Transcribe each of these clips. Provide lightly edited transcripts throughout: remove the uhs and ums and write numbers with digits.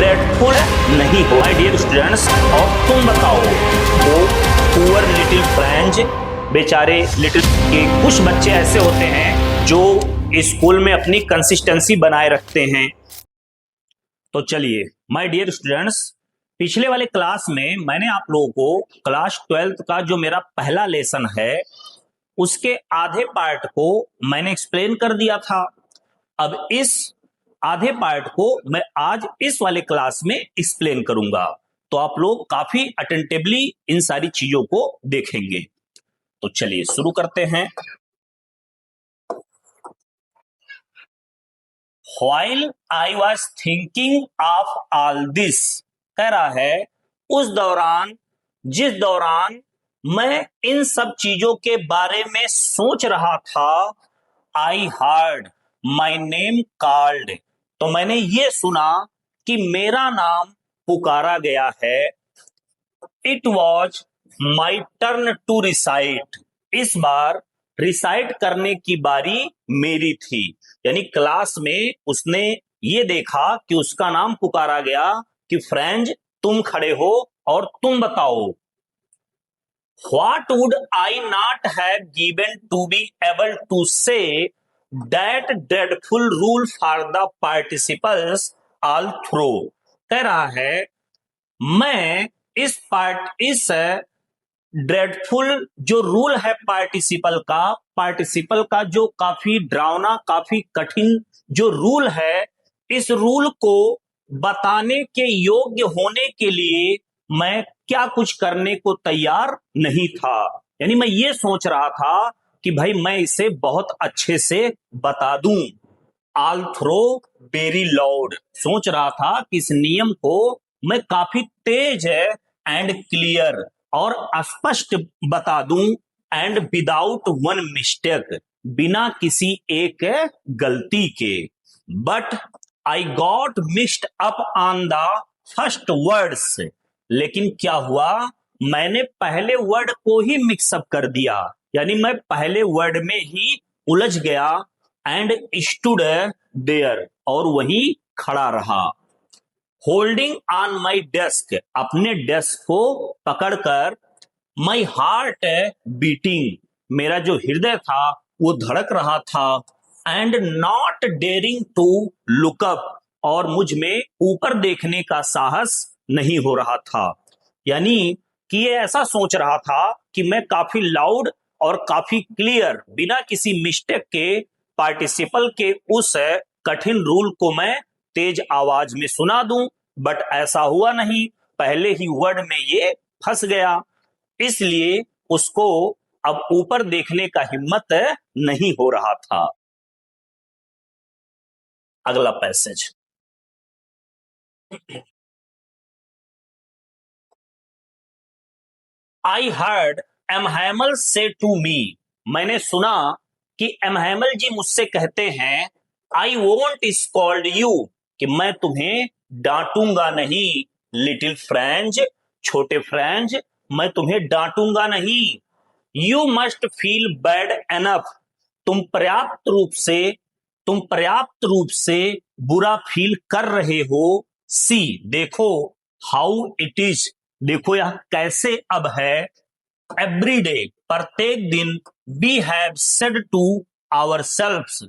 Dreadful नहीं हो। My dear students, और तुम बताओ, वो पुअर लिटिल फ्रेंच, बेचारे लिटिल के कुछ बच्चे ऐसे होते हैं जो स्कूल में अपनी कंसिस्टेंसी बनाए रखते हैं। तो चलिए माय डियर स्टूडेंट्स, पिछले वाले क्लास में मैंने आप लोगों को क्लास 12th का जो मेरा पहला लेसन है उसके आधे पार्ट को मैंने एक्सप्लेन कर दिया था। अब इस आधे पार्ट को मैं आज इस वाले क्लास में एक्सप्लेन करूंगा, तो आप लोग काफी अटेंटिवली इन सारी चीजों को देखेंगे। तो चलिए शुरू करते हैं। While I was thinking of all this, कह रहा है उस दौरान, जिस दौरान मैं इन सब चीजों के बारे में सोच रहा था, I heard my name called, तो मैंने ये सुना कि मेरा नाम पुकारा गया है। It was my turn to recite, इस बार रिसाइट करने की बारी मेरी थी। यानी क्लास में उसने ये देखा कि उसका नाम पुकारा गया कि फ्रेंच तुम खड़े हो और तुम बताओ। What would I not have given to be able to say that dreadful rule for the participles all through, कह रहा है मैं इस ड्रेडफुल जो रूल है पार्टिसिपल का जो काफी डरावना, काफी कठिन जो रूल है, इस रूल को बताने के योग्य होने के लिए मैं क्या कुछ करने को तैयार नहीं था। यानी मैं ये सोच रहा था कि भाई मैं इसे बहुत अच्छे से बता दूं। ऑल थ्रो वेरी लाउड, सोच रहा था कि इस नियम को मैं काफी तेज एंड क्लियर और स्पष्ट बता दूं, एंड विदाउट वन मिस्टेक, बिना किसी एक गलती के। But I got mixed up on the first words, लेकिन क्या हुआ, मैंने पहले वर्ड को ही मिक्सअप कर दिया, यानी मैं पहले वर्ड में ही उलझ गया। एंड स्टूड देयर, और वहीं खड़ा रहा। होल्डिंग ऑन माई डेस्क, अपने डेस्क को पकड़कर। माई हार्ट बीटिंग, मेरा जो हृदय था वो धड़क रहा था। And not daring to look up, और मुझ में ऊपर देखने का साहस नहीं हो रहा था। यानी कि ये ऐसा सोच रहा था कि मैं काफी लाउड और काफी क्लियर, बिना किसी मिस्टेक के पार्टिसिपल के उस कठिन रूल को मैं तेज आवाज में सुना दूं। बट ऐसा हुआ नहीं, पहले ही वर्ड में ये फंस गया, इसलिए उसको अब ऊपर देखने का हिम्मत नहीं हो रहा था। अगला पैसेज। आई हर्ड एमहैमल से टू मी, मैंने सुना कि एमहैमल जी मुझसे कहते हैं, आई वोंट स्कॉल्ड यू, कि मैं तुम्हें डांटूंगा नहीं। लिटिल फ्रेंच, छोटे फ्रेंच, मैं तुम्हें डांटूंगा नहीं। You must feel bad enough, तुम पर्याप्त रूप से बुरा फील कर रहे हो। सी, देखो, हाउ इट इज, देखो यह कैसे अब है। एवरी डे, प्रत्येक दिन। We have said to ourselves,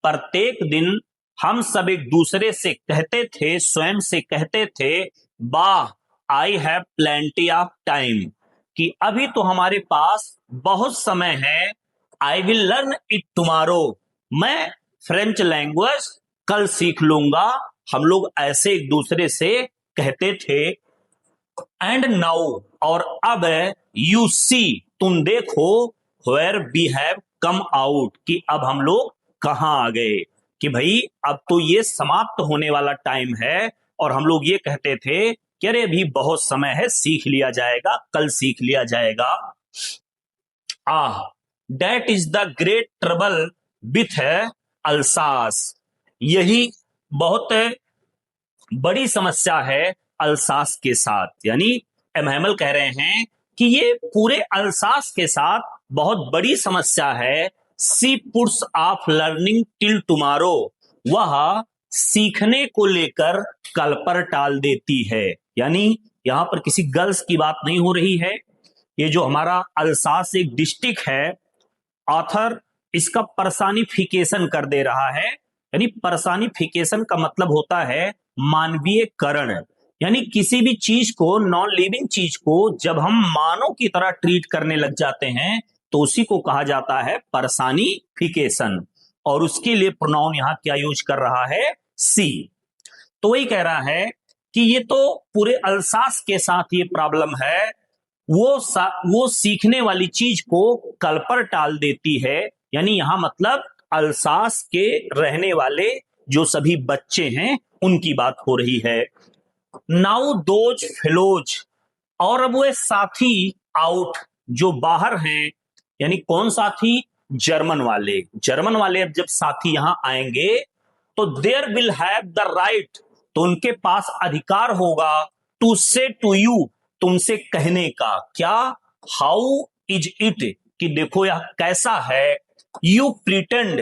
प्रत्येक दिन हम सब एक दूसरे से कहते थे, स्वयं से कहते थे, वाह, I have plenty of time, कि अभी तो हमारे पास बहुत समय है। I will learn it tomorrow, मैं फ्रेंच लैंग्वेज कल सीख लूंगा। हम लोग ऐसे एक दूसरे से कहते थे। एंड नाउ, और अब, यू सी, तुम देखो, where we have come out, कि अब हम लोग कहां आ गए, कि भाई अब तो ये समाप्त होने वाला टाइम है। और हम लोग ये कहते थे कि अरे अभी बहुत समय है, सीख लिया जाएगा, कल सीख लिया जाएगा। That is the great trouble with Alsace, यही बहुत बड़ी समस्या है अल्सास के साथ। यानी एमहैमल कह रहे हैं कि ये पूरे अल्सास के साथ बहुत बड़ी समस्या है। She puts off learning till tomorrow, वह सीखने को लेकर कल पर टाल देती है। यानी यहां पर किसी गर्ल्स की बात नहीं हो रही है। ये जो हमारा अल्सास एक डिस्ट्रिक्ट है, ऑथर इसका पर्सनिफिकेशन कर दे रहा है। यानी पर्सनिफिकेशन का मतलब होता है मानवीयकरण। यानी किसी भी चीज को, नॉन लिविंग चीज को जब हम मानव की तरह ट्रीट करने लग जाते हैं तो उसी को कहा जाता है पर्सनिफिकेशन। और उसके लिए प्रोनाउन यहां क्या यूज कर रहा है? सी। तो वही कह रहा है कि ये तो पूरे अल्सास के साथ ये प्रॉब्लम है। वो सीखने वाली चीज को कल पर टाल देती है। यानी यहां मतलब अल्सास के रहने वाले जो सभी बच्चे हैं उनकी बात हो रही है। नाउ दोज फेलोज, और अब वो साथी आउट जो बाहर हैं। यानी कौन साथी? जर्मन वाले। जर्मन वाले अब जब साथी यहां आएंगे तो there will have the right, तो उनके पास अधिकार होगा टू से टू यू, तुमसे कहने का। क्या? हाउ इज इट, कि देखो यह कैसा है। यू प्रिटेंड,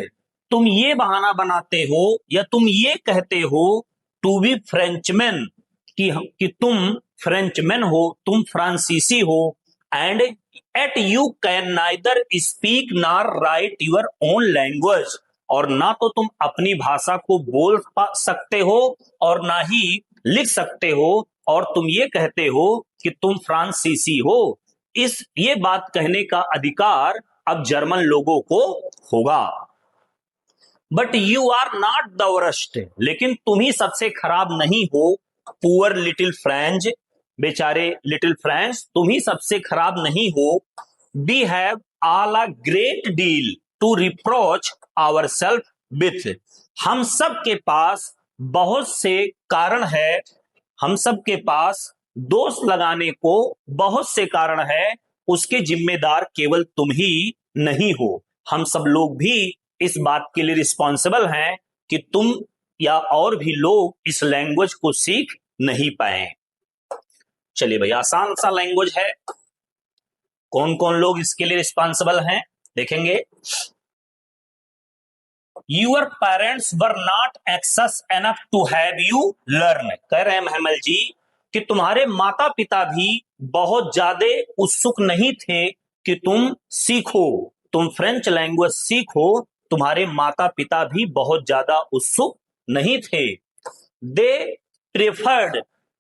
तुम ये बहाना बनाते हो या तुम ये कहते हो, टू बी फ्रेंचमैन, कि तुम फ्रेंचमैन हो, तुम फ्रांसीसी हो। And yet you can neither speak nor write your own language, और ना तो तुम अपनी भाषा को बोल सकते हो और ना ही लिख सकते हो, और तुम ये कहते हो कि तुम फ्रांसीसी हो। ये बात कहने का अधिकार अब जर्मन लोगों को होगा। But you are not the worst, लेकिन तुम ही सबसे खराब नहीं हो। पुअर लिटिल फ्रेंच, बेचारे लिटिल फ्रेंच, तुम ही सबसे खराब नहीं हो। We have all a great deal to reproach our self with, हम सब के पास बहुत से कारण है, हम सब के पास दोष लगाने को बहुत से कारण है। उसके जिम्मेदार केवल तुम ही नहीं हो, हम सब लोग भी इस बात के लिए रिस्पॉन्सिबल हैं कि तुम या और भी लोग इस लैंग्वेज को सीख नहीं पाए। चलिए भाई, आसान सा लैंग्वेज है। कौन कौन लोग इसके लिए रिस्पॉन्सिबल हैं देखेंगे। Your parents were not access enough to have you learn, कह रहे हैं महमल जी कि तुम्हारे माता पिता भी बहुत ज्यादा उत्सुक नहीं थे कि तुम सीखो, तुम फ्रेंच लैंग्वेज सीखो। तुम्हारे माता पिता भी बहुत ज्यादा उत्सुक नहीं थे। They preferred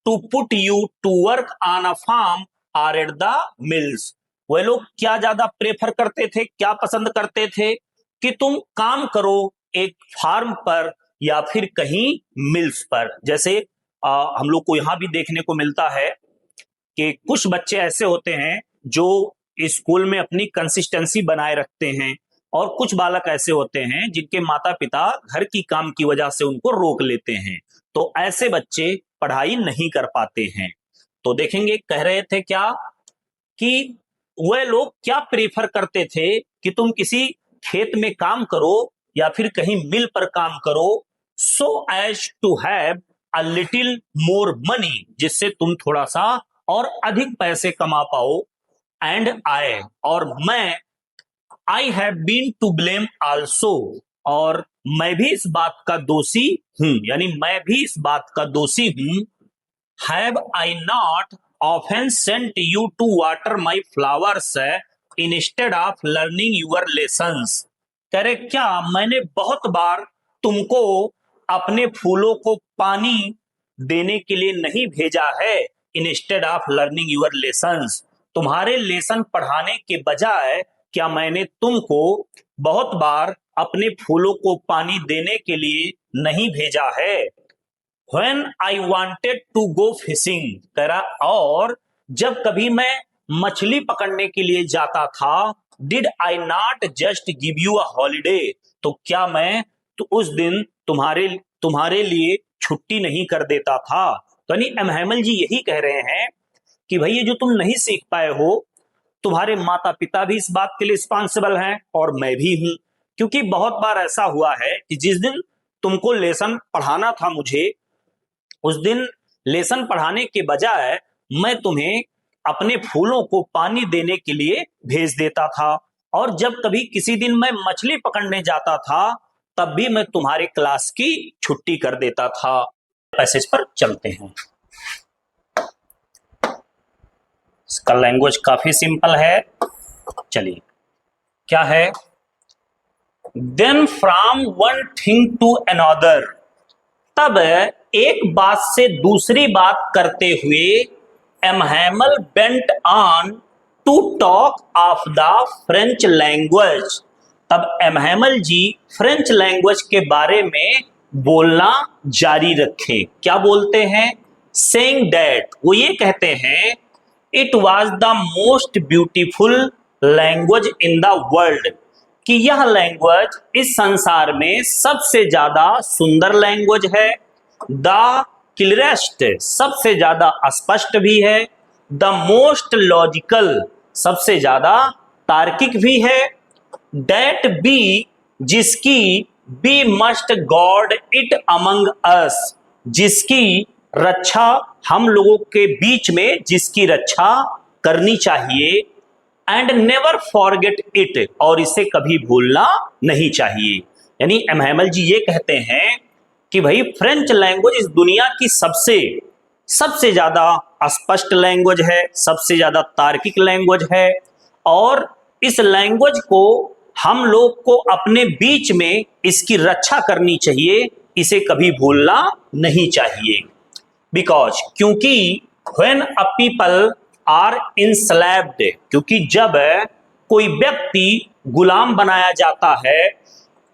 to put you to work on a farm और एट द मिल्स, वे लोग क्या ज्यादा प्रेफर करते थे, क्या पसंद करते थे? कि तुम काम करो एक फार्म पर या फिर कहीं मिल्स पर। जैसे हम लोग को यहां भी देखने को मिलता है कि कुछ बच्चे ऐसे होते हैं जो स्कूल में अपनी कंसिस्टेंसी बनाए रखते हैं, और कुछ बालक ऐसे होते हैं जिनके माता पिता घर की काम की वजह से उनको रोक लेते हैं। तो ऐसे बच्चे पढ़ाई नहीं कर पाते हैं। तो देखेंगे कह रहे थे क्या कि वह लोग क्या प्रेफर करते थे कि तुम किसी खेत में काम करो या फिर कहीं मिल पर काम करो, so as to have a little more money, जिससे तुम थोड़ा सा और अधिक पैसे कमा पाओ। एंड आई, और मैं, I have been to blame also, और मैं भी इस बात का दोषी हूं, यानी मैं भी इस बात का दोषी हूं। Have I not often sent you to water my flowers instead of learning your lessons, कह रहे क्या मैंने बहुत बार तुमको अपने फूलों को पानी देने के लिए नहीं भेजा है, instead of learning your lessons, तुम्हारे लेसन पढ़ाने के बजाय क्या मैंने तुमको बहुत बार अपने फूलों को पानी देने के लिए नहीं भेजा है। When I wanted to go fishing, कह रहा और जब कभी मैं मछली पकड़ने के लिए जाता था, did I not just give you a holiday, तो क्या मैं तो उस दिन तुम्हारे लिए छुट्टी नहीं कर देता था। तो यानी एमहैमल जी यही कह रहे हैं कि भाई ये जो तुम नहीं सीख पाए हो, तुम्हारे माता पिता भी इस बात के लिए रिस्पॉन्सिबल हैं और मैं भी हूं। क्योंकि बहुत बार ऐसा हुआ है कि जिस दिन तुमको लेसन पढ़ाना था मुझे, उस दिन लेसन पढ़ाने के बजाय मैं तुम्हें अपने फूलों को पानी देने के लिए भेज देता था। और जब कभी किसी दिन मैं मछली पकड़ने जाता था तब भी मैं तुम्हारे क्लास की छुट्टी कर देता था। पैसेज पर चलते हैं। इसका लैंग्वेज काफी सिंपल है, चलिए क्या है। Then from one thing to another, तब एक बात से दूसरी बात करते हुए M Hamel bent on to talk of the French language, तब एमहैमल जी फ्रेंच लैंग्वेज के बारे में बोलना जारी रखे। क्या बोलते हैं? सेइंग दैट, वो ये कहते हैं, it was the most beautiful language in the world, कि यह लैंग्वेज इस संसार में सबसे ज्यादा सुंदर लैंग्वेज है। द क्लियरेस्ट, सबसे ज्यादा स्पष्ट भी है। द मोस्ट लॉजिकल, सबसे ज्यादा तार्किक भी है। डेट बी, जिसकी we must guard it among us, जिसकी रक्षा हम लोगों के बीच में, जिसकी रक्षा करनी चाहिए। एंड नेवर फॉरगेट इट, और इसे कभी भूलना नहीं चाहिए। यानी एमहैमल जी ये कहते हैं कि भाई फ्रेंच लैंग्वेज इस दुनिया की सबसे ज्यादा स्पष्ट लैंग्वेज है, सबसे ज्यादा तार्किक लैंग्वेज है, और इस लैंग्वेज को हम लोग को अपने बीच में इसकी रक्षा करनी चाहिए, इसे कभी भूलना नहीं चाहिए। बिकॉज, क्योंकि when a people are enslaved, क्योंकि जब कोई व्यक्ति गुलाम बनाया जाता है,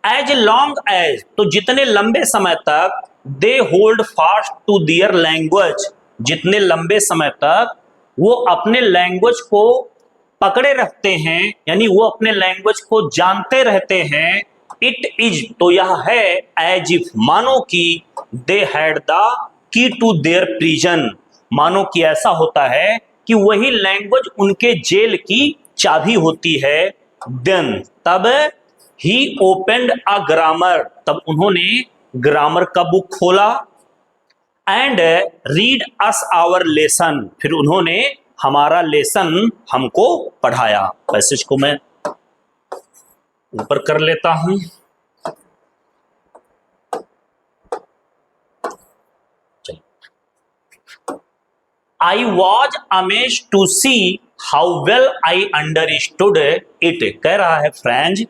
एज लॉन्ग एज, तो जितने लंबे समय तक, they hold fast to their language, जितने लंबे समय तक वो अपने लैंग्वेज को पकड़े रखते हैं, यानी वो अपने लैंग्वेज को जानते रहते हैं। इट इज, तो यह है, एज इफ, मानो कि they had the key to their prison, मानो कि ऐसा होता है कि वही लैंग्वेज उनके जेल की चाबी होती है। देन, तब ही ओपेंड अ ग्रामर, तब उन्होंने ग्रामर का बुक खोला। And read us our lesson, फिर उन्होंने हमारा लेसन हमको पढ़ाया। पैसेज को मैं ऊपर कर लेता हूं। I was amazed to see how well I understood it, कह रहा है फ्रेंच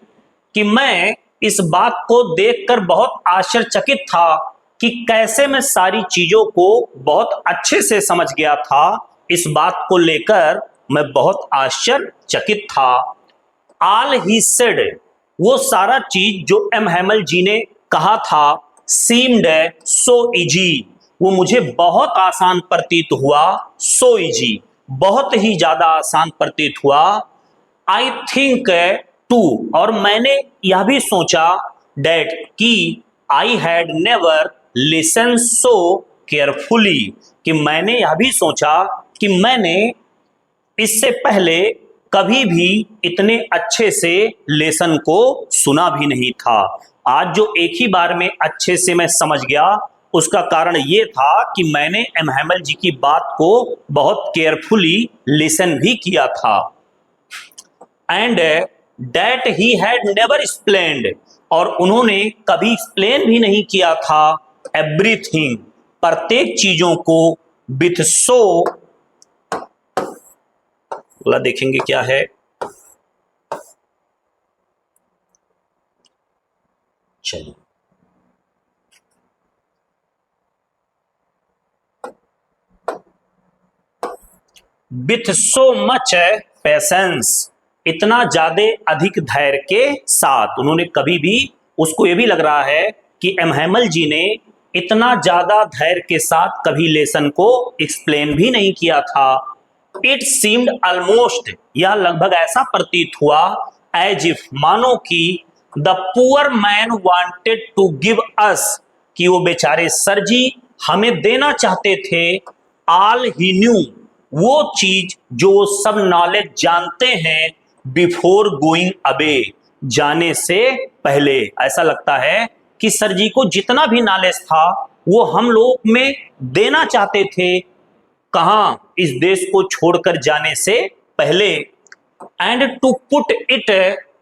कि मैं इस बात को देखकर बहुत आश्चर्यचकित था कि कैसे मैं सारी चीजों को बहुत अच्छे से समझ गया था। इस बात को लेकर मैं बहुत आश्चर्यचकित था। All he said, वो सारा चीज जो एमहैमल जी ने कहा था, seemed so easy, वो मुझे बहुत आसान प्रतीत हुआ। सो इजी, बहुत ही ज्यादा आसान प्रतीत हुआ। आई थिंक टू, और मैंने यह भी सोचा, डेट, कि I had never listen so carefully, कि मैंने यह भी सोचा कि मैंने इससे पहले कभी भी इतने अच्छे से लेसन को सुना भी नहीं था। आज जो एक ही बार में अच्छे से मैं समझ गया, उसका कारण ये था कि मैंने एमहैमल जी की बात को बहुत केयरफुली लिसन भी किया था। And that he had never explained, और उन्होंने कभी एक्सप्लेन भी नहीं किया था, एवरीथिंग, प्रत्येक चीजों को, विथ सो, अगला देखेंगे क्या है। चलिए, विथ सो मच पेशेंस, इतना ज्यादा अधिक धैर्य के साथ। उन्होंने कभी भी, उसको ये भी लग रहा है कि एमहैमल जी ने इतना ज्यादा धैर्य के साथ कभी लेसन को एक्सप्लेन भी नहीं किया था। इट सीम्ड ऑलमोस्ट, यह लगभग ऐसा प्रतीत हुआ, एज इफ, मानो कि the poor man wanted to give us, कि वो बेचारे सर जी हमें देना चाहते थे, ऑल ही न्यू, वो चीज जो सब नॉलेज जानते हैं, बिफोर गोइंग अवे, जाने से पहले। ऐसा लगता है कि सर जी को जितना भी नॉलेज था वो हम लोग में देना चाहते थे, कहां, इस देश को छोड़कर जाने से पहले। And to put it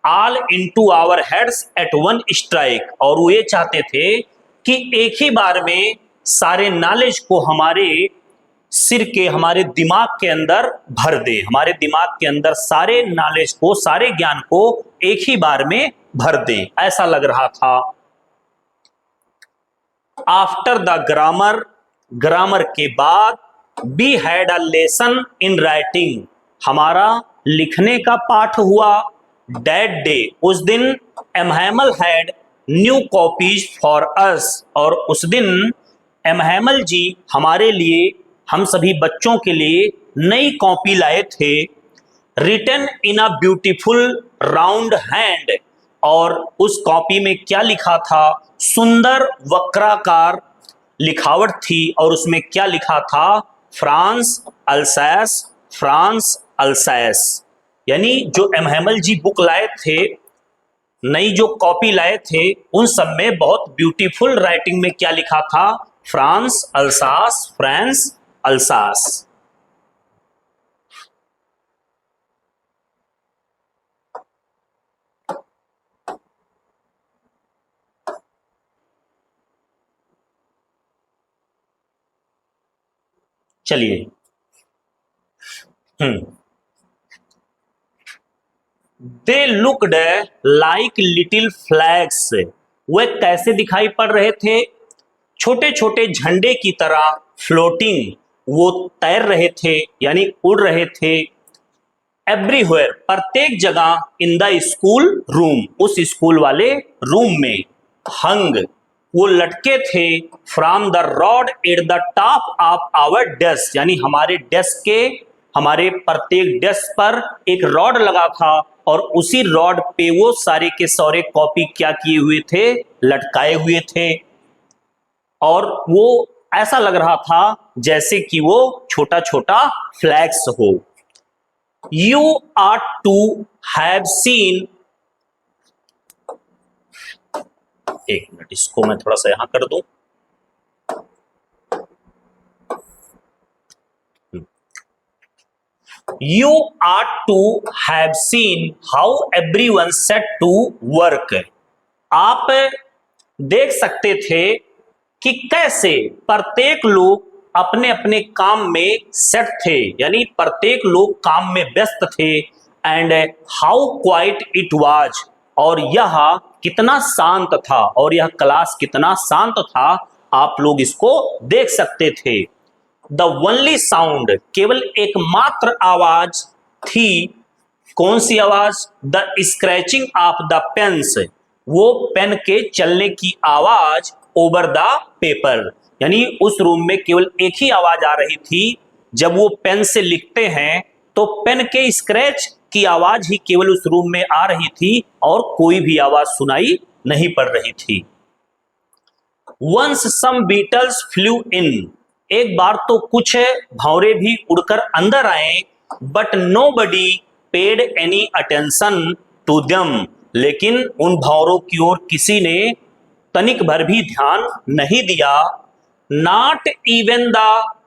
all into our heads at one strike, और वो ये चाहते थे कि एक ही बार में सारे नॉलेज को हमारे सिर के, हमारे दिमाग के अंदर भर दे, हमारे दिमाग के अंदर सारे नॉलेज को, सारे ज्ञान को एक ही बार में भर दे, ऐसा लग रहा था। आफ्टर द ग्रामर, ग्रामर के बाद we had a lesson in writing, हमारा लिखने का पाठ हुआ। दैट डे, उस दिन M Hamel had new copies for us, और उस दिन एमहैमल जी हमारे लिए, हम सभी बच्चों के लिए नई कॉपी लाए थे। Written in a beautiful round hand, और उस कॉपी में क्या लिखा था, सुंदर वक्राकार लिखावट थी, और उसमें क्या लिखा था, फ्रांस अल्सैस, फ्रांस अल्सैस। यानी जो एमहैमल जी बुक लाए थे, नई जो कॉपी लाए थे, उन सब में बहुत ब्यूटीफुल राइटिंग में क्या लिखा था, फ्रांस अल्सास, फ्रांस अल्सास। चलिए, they looked like little flags, वे कैसे दिखाई पड़ रहे थे, छोटे छोटे झंडे की तरह, फ्लोटिंग, वो तैर रहे थे यानी उड़ रहे थे। एवरीवेयर, प्रत्येक जगह, इन द स्कूल रूम, उस स्कूल वाले रूम में, हंग, वो लटके थे, from the rod at the top of our desk, यानी हमारे डेस्क के, हमारे प्रत्येक डेस्क पर एक रॉड लगा था, और उसी रॉड पे वो सारे के सारे कॉपी क्या किए हुए थे, लटकाए हुए थे, और वो ऐसा लग रहा था जैसे कि वो छोटा छोटा फ्लैग्स हो। You are to have seen, एक मिनट, इसको मैं थोड़ा सा यहां कर दूं। You ought to have seen how everyone set to work. आप देख सकते थे कि कैसे प्रत्येक लोग अपने अपने काम में सेट थे, यानी प्रत्येक लोग काम में व्यस्त थे। And how quite it was, और यह कितना शांत था, और यह क्लास कितना शांत था, आप लोग इसको देख सकते थे। द ओनली साउंड, केवल एकमात्र आवाज थी, कौन सी आवाज, the scratching of the pens, वो पेन के चलने की आवाज, ओवर द पेपर, यानी उस रूम में केवल एक ही आवाज आ रही थी, जब वो पेन से लिखते हैं तो पेन के स्क्रैच की आवाज ही केवल उस रूम में आ रही थी, और कोई भी आवाज सुनाई नहीं पड़ रही थी। Once some beetles flew in, एक बार तो कुछ भंवरे भी उड़कर अंदर आए, but nobody paid any attention to them, लेकिन उन भंवरों की ओर किसी ने तनिक भर भी ध्यान नहीं दिया। नॉट इवन द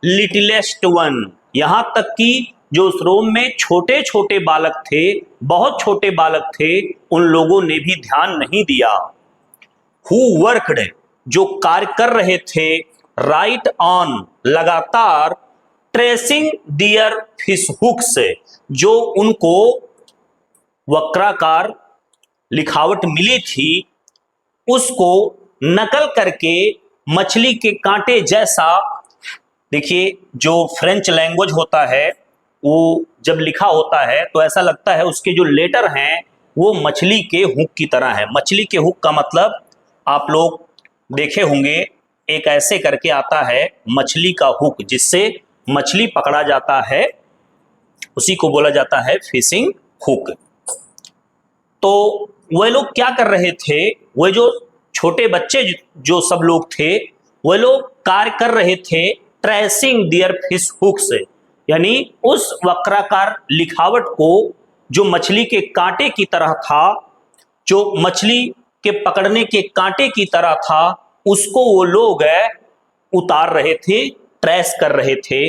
लिटिलेस्ट वन, यहां तक कि जो उस रूम में छोटे छोटे बालक थे, बहुत छोटे बालक थे, उन लोगों ने भी ध्यान नहीं दिया। हु वर्कड, जो कार्य कर रहे थे, राइट ऑन, लगातार, ट्रेसिंग दियर फिश हुक्स, जो उनको वक्राकार लिखावट मिली थी, उसको नकल करके मछली के कांटे जैसा। देखिए, जो फ्रेंच लैंग्वेज होता है, वो जब लिखा होता है तो ऐसा लगता है उसके जो लेटर हैं वो मछली के हुक की तरह है। मछली के हुक का मतलब आप लोग देखे होंगे, एक ऐसे करके आता है मछली का हुक, जिससे मछली पकड़ा जाता है, उसी को बोला जाता है फिशिंग हुक। तो वह लोग क्या कर रहे थे, वह जो छोटे बच्चे जो सब लोग थे, वह लोग कार्य कर रहे थे, ट्रेसिंग दियर फिश हुक्स, यानी उस वक्राकार लिखावट को जो मछली के कांटे की तरह था, जो मछली के पकड़ने के कांटे की तरह था, उसको वो लोग उतार रहे थे, ट्रेस कर रहे थे।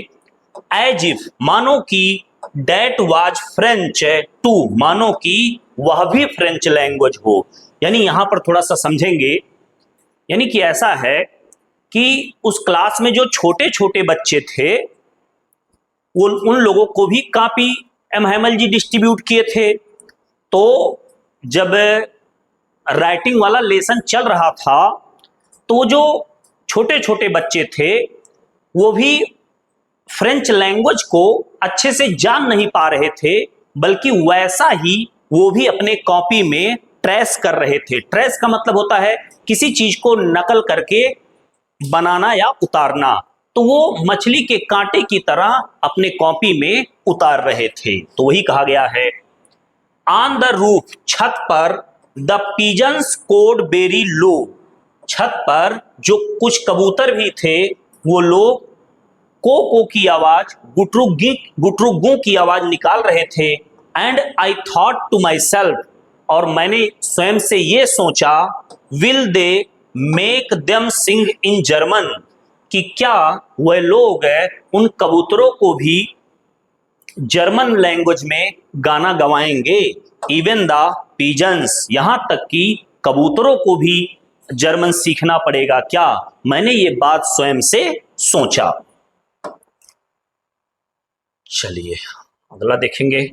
एज इफ, मानो कि, डेट वाज फ्रेंच टू, मानो कि वह भी फ्रेंच लैंग्वेज हो। यानी यहां पर थोड़ा सा समझेंगे, यानी कि ऐसा है कि उस क्लास में जो छोटे छोटे बच्चे थे उन लोगों को भी कॉपी एम हैमल जी डिस्ट्रीब्यूट किए थे। तो जब राइटिंग वाला लेसन चल रहा था तो जो छोटे छोटे बच्चे थे वो भी फ्रेंच लैंग्वेज को अच्छे से जान नहीं पा रहे थे, बल्कि वैसा ही वो भी अपने कॉपी में ट्रेस कर रहे थे। ट्रेस का मतलब होता है किसी चीज को नकल करके बनाना या उतारना। तो वो मछली के कांटे की तरह अपने कॉपी में उतार रहे थे। तो वही कहा गया है, ऑन द रूफ, छत पर, the pigeons cooed very low, छत पर जो कुछ कबूतर भी थे वो लोग को की आवाज, गुटरुगू की आवाज निकाल रहे थे। एंड आई थॉट टू माई सेल्फ, और मैंने स्वयं से ये सोचा, will they make them sing in German, कि क्या वह लोग उन कबूतरों को भी जर्मन लैंग्वेज में गाना गवाएंगे। इवन द पिजन्स, यहां तक कि कबूतरों को भी जर्मन सीखना पड़ेगा क्या? मैंने ये बात स्वयं से सोचा। चलिए अगला देखेंगे।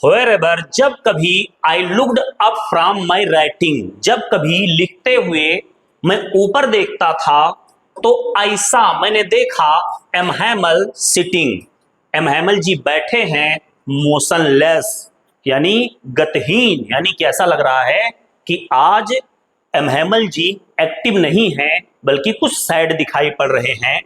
Wherever, जब कभी I looked up from my writing, जब कभी लिखते हुए मैं ऊपर देखता था तो ऐसा मैंने देखा, M Hamel sitting, M Hamel ji बैठे हैं, मोशनलेस यानी गतिहीन, यानी कि ऐसा लग रहा है कि आज एम हैमल जी एक्टिव नहीं हैं, बल्कि कुछ सैड दिखाई पड़ रहे हैं।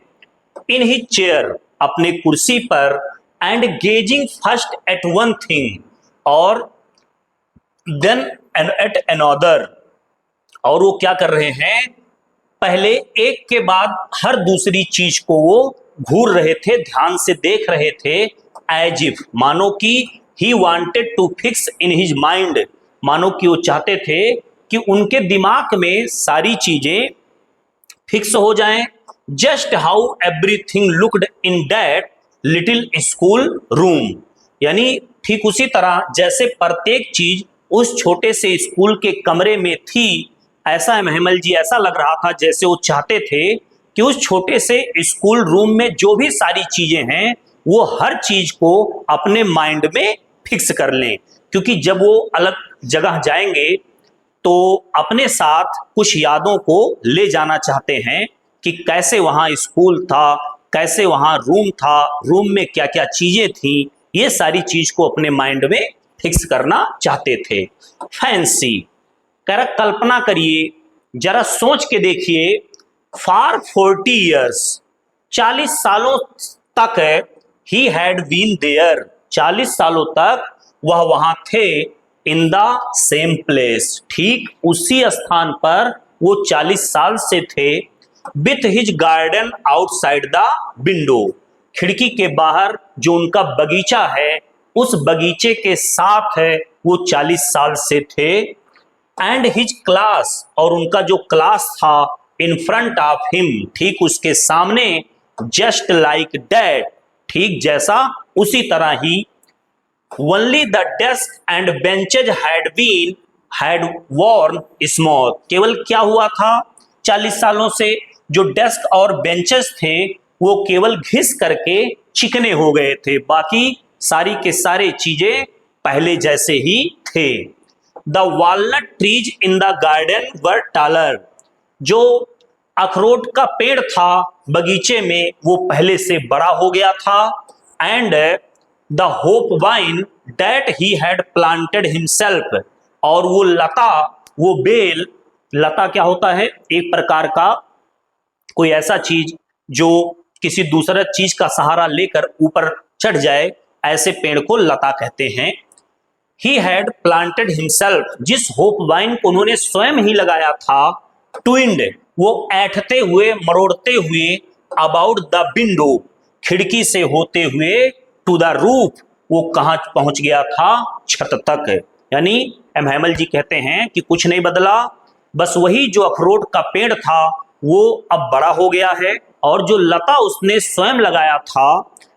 इन हिज चेयर, अपने कुर्सी पर, and gazing first at one thing और देन एट अनदर, और वो क्या कर रहे हैं, पहले एक के बाद हर दूसरी चीज को वो घूर रहे थे, ध्यान से देख रहे थे। एज इफ, मानो कि he wanted to fix in his mind, मानो कि वो चाहते थे कि उनके दिमाग में सारी चीजें फिक्स हो जाएं। Just how everything looked in that little school room, यानी ठीक उसी तरह जैसे प्रत्येक चीज उस छोटे से स्कूल के कमरे में थी, ऐसा एम हैमल जी ऐसा लग रहा था जैसे वो चाहते थे कि उस छोटे से स्कूल रूम में जो भी सारी चीजें हैं वो हर चीज को अपने माइंड में फिक्स कर लें, क्योंकि जब वो अलग जगह जाएंगे तो अपने साथ कुछ यादों को ले जाना चाहते हैं कि कैसे वहां स्कूल था, कैसे वहां रूम था, रूम में क्या क्या चीजें थी, ये सारी चीज को अपने माइंड में फिक्स करना चाहते थे। फैंसी, कल्पना करिए, जरा सोच के देखिए, फॉर 40 ईयर्स, 40 सालों तक ही हैड बीन देयर, 40 सालों तक वह वहां थे। इन द सेम प्लेस, ठीक उसी स्थान पर वो 40 साल से थे। With his garden outside the window, खिड़की के बाहर जो उनका बगीचा है उस बगीचे के साथ है वो 40 साल से थे। एंड हिज क्लास, और उनका जो क्लास था, इन फ्रंट ऑफ हिम, ठीक उसके सामने, जस्ट लाइक दैट, ठीक जैसा उसी तरह ही। Only the desk and benches had worn smooth, केवल क्या हुआ था, 40 सालों से जो डेस्क और बेंचेस थे वो केवल घिस करके चिकने हो गए थे, बाकी सारी के सारे चीजें पहले जैसे ही थे। The walnut trees in the garden were taller, जो अखरोट का पेड़ था बगीचे में वो पहले से बड़ा हो गया था। And the hope wine that he had planted himself, और वो लता, वो बेल, लता क्या होता है, एक प्रकार का कोई ऐसा चीज जो किसी दूसरा चीज का सहारा लेकर ऊपर चढ़ जाए, ऐसे पेड़ को लता कहते हैं। ही हैड प्लांटेड हिमसेल्फ, जिस होप वाइन को उन्होंने स्वयं ही लगाया था। ट्विंड, वो ऐठते हुए मरोड़ते हुए, अबाउट द विंडो, खिड़की से होते हुए, टू द रूफ, वो कहां पहुंच गया था, छत तक। यानी एम हैमल जी कहते हैं कि कुछ नहीं बदला, बस वही जो अखरोट का पेड़ था वो अब बड़ा हो गया है, और जो लता उसने स्वयं लगाया था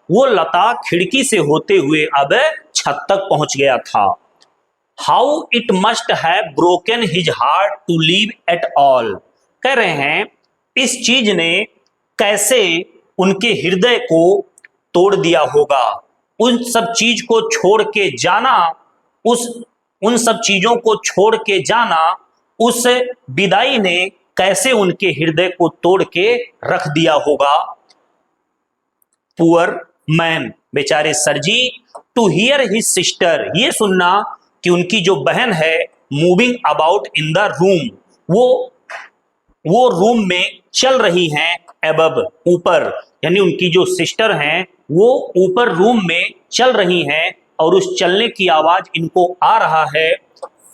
वो लता खिड़की से होते हुए अब छत तक पहुंच गया था। How it must have broken his heart to leave at all. कह रहे हैं इस चीज ने कैसे उनके हृदय को तोड़ दिया होगा, उन सब चीज को छोड़ के जाना, उन सब चीजों को छोड़ के जाना, उस विदाई ने कैसे उनके हृदय को तोड़ के रख दिया होगा। पुअर मैन, बेचारे सरजी, टू हियर हिज सिस्टर, ये सुनना कि उनकी जो बहन है moving about in the room, वो रूम में चल रही हैं अबव, ऊपर, यानी उनकी जो सिस्टर हैं वो ऊपर रूम में चल रही हैं और उस चलने की आवाज इनको आ रहा है।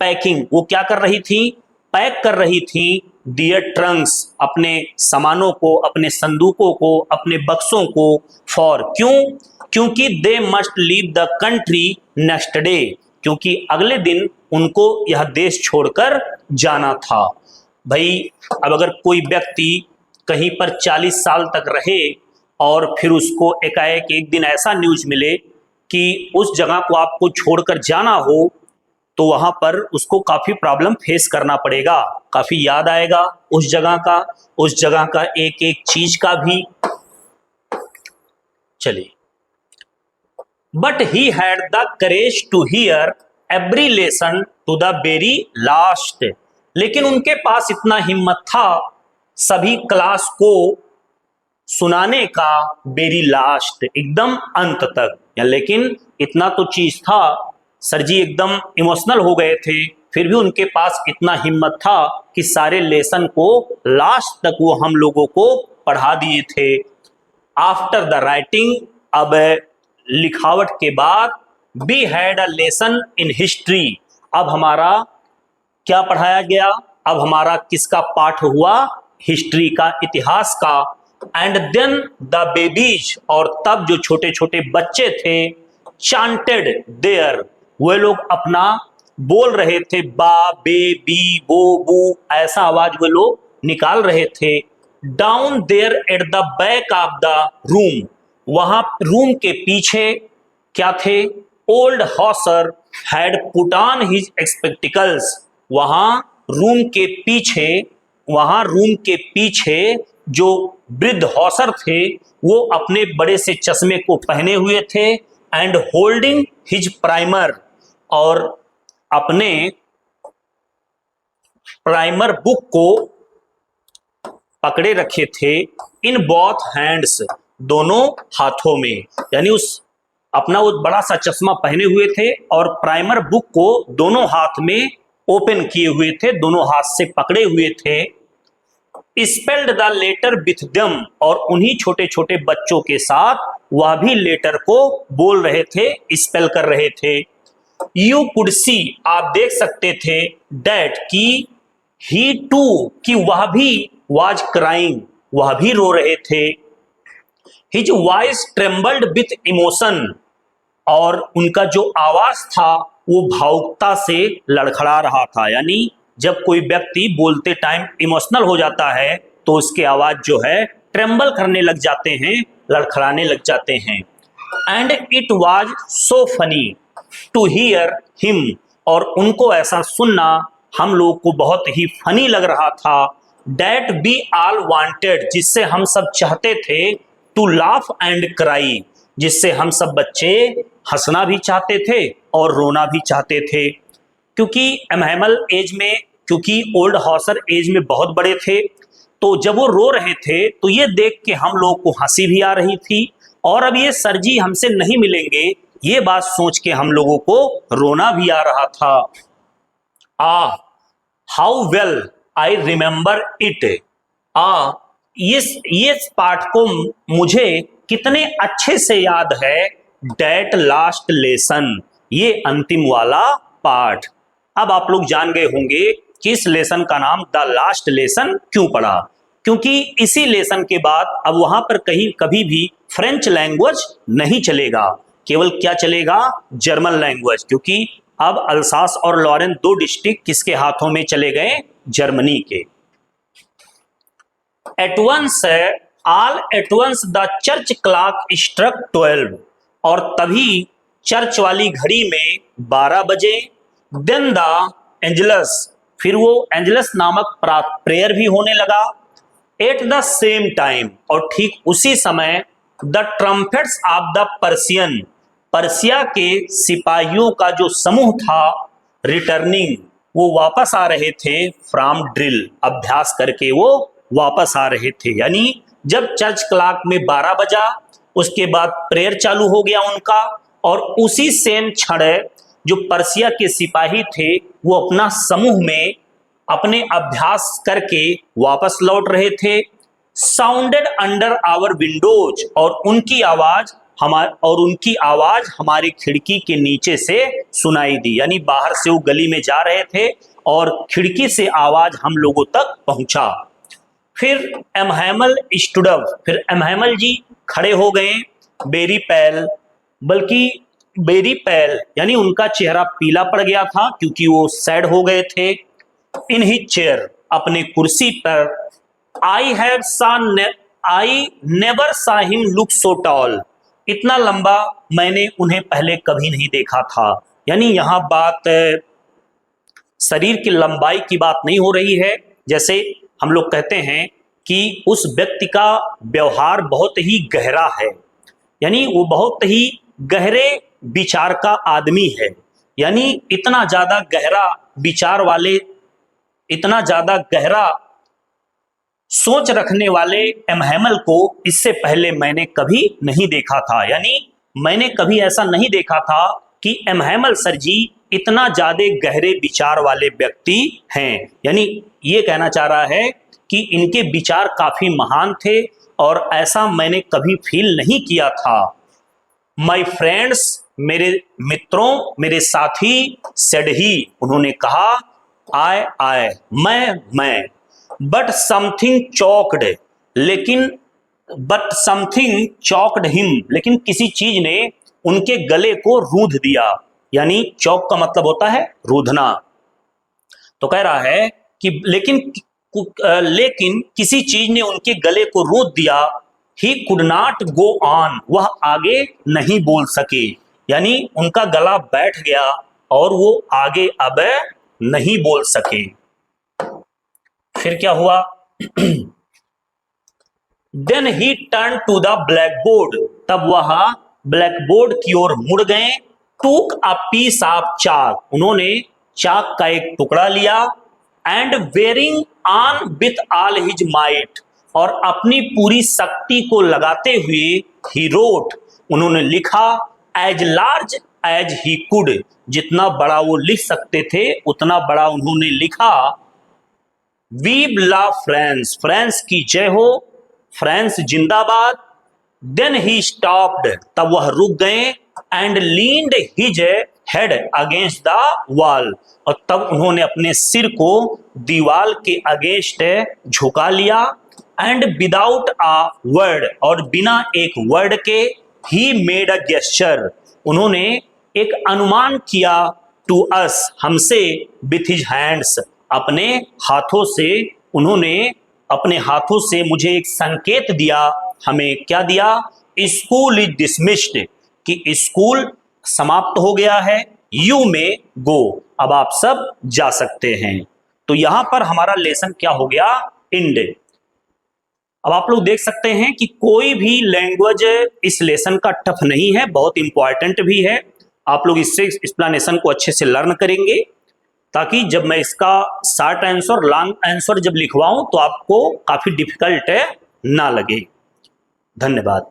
पैकिंग, वो क्या कर रही थी, पैक कर रही थी डियर ट्रंक्स, अपने सामानों को, अपने संदूकों को, अपने बक्सों को। फॉर, क्यों, क्योंकि they must leave the country next day, क्योंकि अगले दिन उनको यह देश छोड़कर जाना था। भाई अब अगर कोई व्यक्ति कहीं पर 40 साल तक रहे और फिर उसको एकाएक एक दिन ऐसा न्यूज मिले कि उस जगह को आपको छोड़कर जाना हो, तो वहां पर उसको काफी प्रॉब्लम फेस करना पड़ेगा, काफी याद आएगा उस जगह का एक एक चीज का भी। चलिए, but he had the courage to hear every lesson to the very last, लेकिन उनके पास इतना हिम्मत था सभी क्लास को सुनाने का, वेरी लास्ट, एकदम अंत तक। या लेकिन इतना तो चीज था, सर जी एकदम इमोशनल हो गए थे, फिर भी उनके पास इतना हिम्मत था कि सारे लेसन को लास्ट तक वो हम लोगों को पढ़ा दिए थे। आफ्टर द राइटिंग, अब लिखावट के बाद, we had a lesson in history, अब हमारा क्या पढ़ाया गया, अब हमारा किसका पाठ हुआ, हिस्ट्री का, इतिहास का। एंड देन द बेबीज, और तब जो छोटे छोटे बच्चे थे, चांटेड देयर, वे लोग अपना बोल रहे थे, बा, बे, बी, बो, बू, ऐसा आवाज वे लोग निकाल रहे थे। Down there at the back of the room, वहां रूम के पीछे क्या थे, old Hauser had put on his spectacles, वहां रूम के पीछे जो वृद्ध हॉसर थे वो अपने बड़े से चश्मे को पहने हुए थे। एंड होल्डिंग हिज प्राइमर, और अपने प्राइमर बुक को पकड़े रखे थे, इन बोथ हैंड्स, दोनों हाथों में, यानी उस अपना वो बड़ा सा चश्मा पहने हुए थे और प्राइमर बुक को दोनों हाथ में ओपन किए हुए थे, दोनों हाथ से पकड़े हुए थे। Spelled the letter with them, और उन्हीं छोटे छोटे बच्चों के साथ वह भी लेटर को बोल रहे थे, स्पेल कर रहे थे। यू कुड सी, आप देख सकते थे, डैट की, ही टू, कि वह भी, वाज क्राइंग, वह भी रो रहे थे। His voice trembled with emotion, और उनका जो आवाज था वो भावुकता से लड़खड़ा रहा था, यानी जब कोई व्यक्ति बोलते टाइम इमोशनल हो जाता है तो उसके आवाज जो है ट्रेम्बल करने लग जाते हैं, लड़खड़ाने लग जाते हैं। And it was so funny to hear him, और उनको ऐसा सुनना हम लोग को बहुत ही फनी लग रहा था। डैट वी ऑल वांटेड, जिससे हम सब चाहते थे, टू लाफ एंड क्राई, जिससे हम सब बच्चे हंसना भी चाहते थे और रोना भी चाहते थे। क्योंकि एमहैमल एज में, क्योंकि ओल्ड हॉसर एज में बहुत बड़े थे, तो जब वो रो रहे थे तो ये देख के हम लोग को हंसी भी आ रही थी, और अब ये सरजी हमसे नहीं मिलेंगे, ये बात सोच के हम लोगों को रोना भी आ रहा था। How well I remember it, इस पाठ को मुझे कितने अच्छे से याद है। डेट लास्ट लेसन, ये अंतिम वाला पाठ। अब आप लोग जान गए होंगे कि इस लेसन का नाम द लास्ट लेसन क्यों पड़ा, क्योंकि इसी लेसन के बाद अब वहां पर कहीं कभी भी फ्रेंच लैंग्वेज नहीं चलेगा, केवल क्या चलेगा, जर्मन लैंग्वेज, क्योंकि अब अल्सास और लॉरेन दो डिस्ट्रिक्ट किसके हाथों में चले गए, जर्मनी के। At once all at once the church clock struck 12, और तभी चर्च वाली घड़ी में 12 बजे। देन द एंजलस, फिर वो एंजलस नामक प्रेयर भी होने लगा। एट द सेम टाइम, और ठीक उसी समय the trumpets of the Persian, Persia के सिपाहियों का जो समूह था, रिटर्निंग, वो वापस आ रहे थे फ्रॉम ड्रिल, अभ्यास करके वो वापस आ रहे थे। यानी जब चर्च क्लॉक में 12 बजा, उसके बाद प्रेयर चालू हो गया उनका, और उसी सेम क्षण जो पर्सिया के सिपाही थे वो अपना समूह में अपने अभ्यास करके वापस लौट रहे थे। साउंडेड अंडर आवर विंडोज, और उनकी आवाज हमारी खिड़की के नीचे से सुनाई दी। यानी बाहर से वो गली में जा रहे थे और खिड़की से आवाज हम लोगों तक पहुंचा। फिर एमहैमल स्टूड अप, फिर एमहैमल जी खड़े हो गए। बेरी पैल, बल्कि बेरी पैल यानी उनका चेहरा पीला पड़ गया था क्योंकि वो सैड हो गए थे। इन हिज चेयर, अपने कुर्सी पर। आई नेवर सा हिम लुक सो टॉल, इतना लंबा मैंने उन्हें पहले कभी नहीं देखा था। यानी यहाँ बात शरीर की लंबाई की बात नहीं हो रही है। जैसे हम लोग कहते हैं कि उस व्यक्ति का व्यवहार बहुत ही गहरा है, यानी वो बहुत ही गहरे विचार का आदमी है। यानी इतना ज्यादा गहरा विचार वाले, इतना ज्यादा गहरा सोच रखने वाले एमहैमल को इससे पहले मैंने कभी नहीं देखा था। यानी मैंने कभी ऐसा नहीं देखा था कि एमहैमल सर जी इतना ज्यादा गहरे विचार वाले व्यक्ति हैं। यानी ये कहना चाह रहा है कि इनके विचार काफी महान थे और ऐसा मैंने कभी फील नहीं किया था। माय फ्रेंड्स, मेरे मित्रों, मेरे साथी, सेड ही, उन्होंने कहा, आय मैं, बट समथिंग चॉक्ड, हिम, लेकिन किसी चीज ने उनके गले को रूंध दिया। यानी चौक का मतलब होता है रूधना। तो कह रहा है कि लेकिन किसी चीज ने उनके गले को रूंध दिया। He could not go on, वह आगे नहीं बोल सके। यानी उनका गला बैठ गया और वो आगे अब नहीं बोल सके। फिर क्या हुआ? Then he turn to the blackboard, तब वह ब्लैक बोर्ड की ओर मुड़ गए। टूक अ पीस ऑफ चाक, उन्होंने चाक का एक टुकड़ा लिया। And bearing on with all his might, और अपनी पूरी शक्ति को लगाते हुए ही रोट, उन्होंने लिखा। As large as he could, जितना बड़ा वो लिख सकते थे उतना बड़ा उन्होंने लिखा। वी लव फ्रांस, फ्रांस की जय हो, फ्रांस जिंदाबाद। देन ही स्टॉप्ड, तब वह रुक गए। And leaned his head against the wall, और तब उन्होंने अपने सिर को दीवाल के अगेंस्ट झुका लिया। एंड विदाउट अ वर्ड, और बिना एक वर्ड के, ही मेड अ गेस्चर, उन्होंने एक अनुमान किया। टू अस, हमसे, विथ हिज हैंड्स, अपने हाथों से, उन्होंने अपने हाथों से मुझे एक संकेत दिया। हमें क्या दिया? स्कूल इज डिसमिस्ड, कि स्कूल समाप्त हो गया है। यू में गो, अब आप सब जा सकते हैं। तो यहां पर हमारा लेसन क्या हो गया? इंड। अब आप लोग देख सकते हैं कि कोई भी लैंग्वेज इस लेसन का टफ नहीं है, बहुत इंपॉर्टेंट भी है। आप लोग इससे एक्सप्लेनेशन को अच्छे से लर्न करेंगे, ताकि जब मैं इसका शॉर्ट आंसर, लॉन्ग आंसर जब लिखवाऊं तो आपको काफी डिफिकल्ट ना लगे। धन्यवाद।